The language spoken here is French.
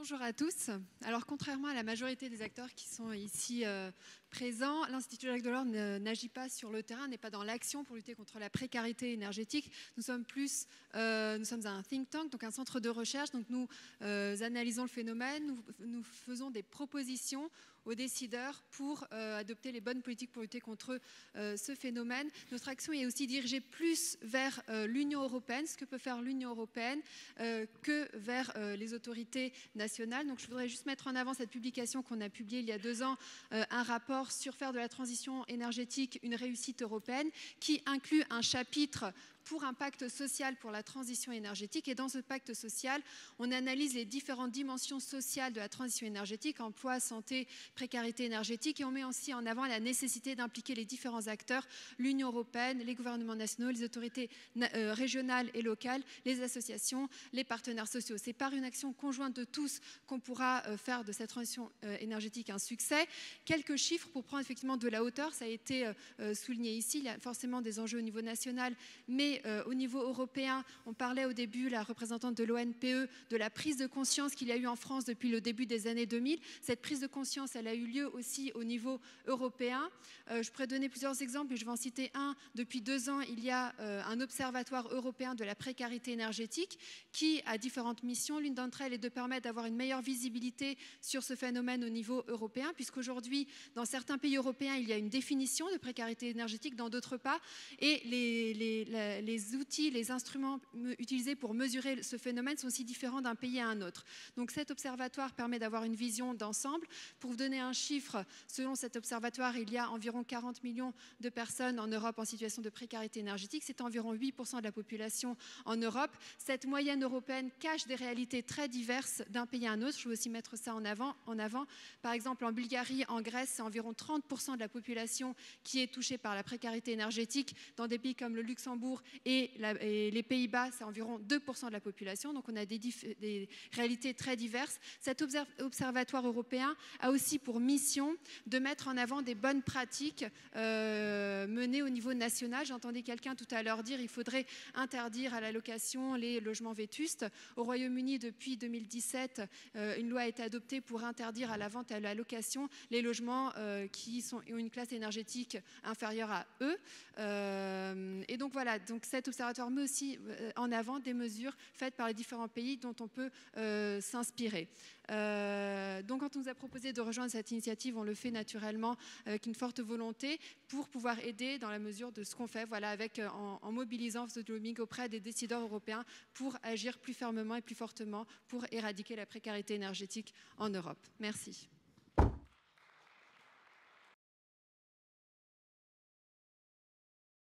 Bonjour à tous. Alors, contrairement à la majorité des acteurs qui sont ici présents, l'Institut Jacques Delors n'agit pas sur le terrain, n'est pas dans l'action pour lutter contre la précarité énergétique. Nous sommes un think tank, donc un centre de recherche. Donc nous analysons le phénomène, nous faisons des propositions aux décideurs pour adopter les bonnes politiques pour lutter contre ce phénomène. Notre action est aussi dirigée plus vers l'Union européenne, ce que peut faire l'Union européenne, que vers les autorités nationales. Donc je voudrais juste mettre en avant cette publication qu'on a publiée il y a 2 ans, un rapport sur faire de la transition énergétique une réussite européenne, qui inclut un chapitre pour un pacte social pour la transition énergétique. Et dans ce pacte social, on analyse les différentes dimensions sociales de la transition énergétique, emploi, santé, précarité énergétique, et on met aussi en avant la nécessité d'impliquer les différents acteurs, l'Union européenne, les gouvernements nationaux, les autorités régionales et locales, les associations, les partenaires sociaux. C'est par une action conjointe de tous qu'on pourra faire de cette transition énergétique un succès. Quelques chiffres pour prendre effectivement de la hauteur, ça a été souligné ici, il y a forcément des enjeux au niveau national, mais au niveau européen, on parlait au début, la représentante de l'ONPE, de la prise de conscience qu'il y a eu en France depuis le début des années 2000. Cette prise de conscience, elle a eu lieu aussi au niveau européen. Je pourrais donner plusieurs exemples, mais je vais en citer un. Depuis 2 ans, il y a un observatoire européen de la précarité énergétique qui a différentes missions. L'une d'entre elles est de permettre d'avoir une meilleure visibilité sur ce phénomène au niveau européen, puisqu'aujourd'hui, dans certains pays européens, il y a une définition de précarité énergétique, dans d'autres pas. Et les outils, les instruments utilisés pour mesurer ce phénomène sont aussi différents d'un pays à un autre. Donc cet observatoire permet d'avoir une vision d'ensemble. Pour vous donner un chiffre, selon cet observatoire, il y a environ 40 millions de personnes en Europe en situation de précarité énergétique. C'est environ 8% de la population en Europe. Cette moyenne européenne cache des réalités très diverses d'un pays à un autre. Je veux aussi mettre ça en avant. Par exemple, en Bulgarie, en Grèce, c'est environ 30% de la population qui est touchée par la précarité énergétique. Dans des pays comme le Luxembourg et les Pays-Bas, c'est environ 2% de la population. Donc on a des réalités très diverses. Cet observatoire européen a aussi pour mission de mettre en avant des bonnes pratiques menées au niveau national. J'entendais quelqu'un tout à l'heure dire qu'il faudrait interdire à la location les logements vétustes. Au Royaume-Uni, depuis 2017, une loi a été adoptée pour interdire à la vente et à la location les logements qui ont une classe énergétique inférieure à E. Et donc voilà, donc cet observatoire met aussi en avant des mesures faites par les différents pays dont on peut s'inspirer. Donc quand on nous a proposé de rejoindre cette initiative, on le fait naturellement avec une forte volonté pour pouvoir aider dans la mesure de ce qu'on fait, voilà, en mobilisant ce lobbying auprès des décideurs européens pour agir plus fermement et plus fortement pour éradiquer la précarité énergétique en Europe. Merci.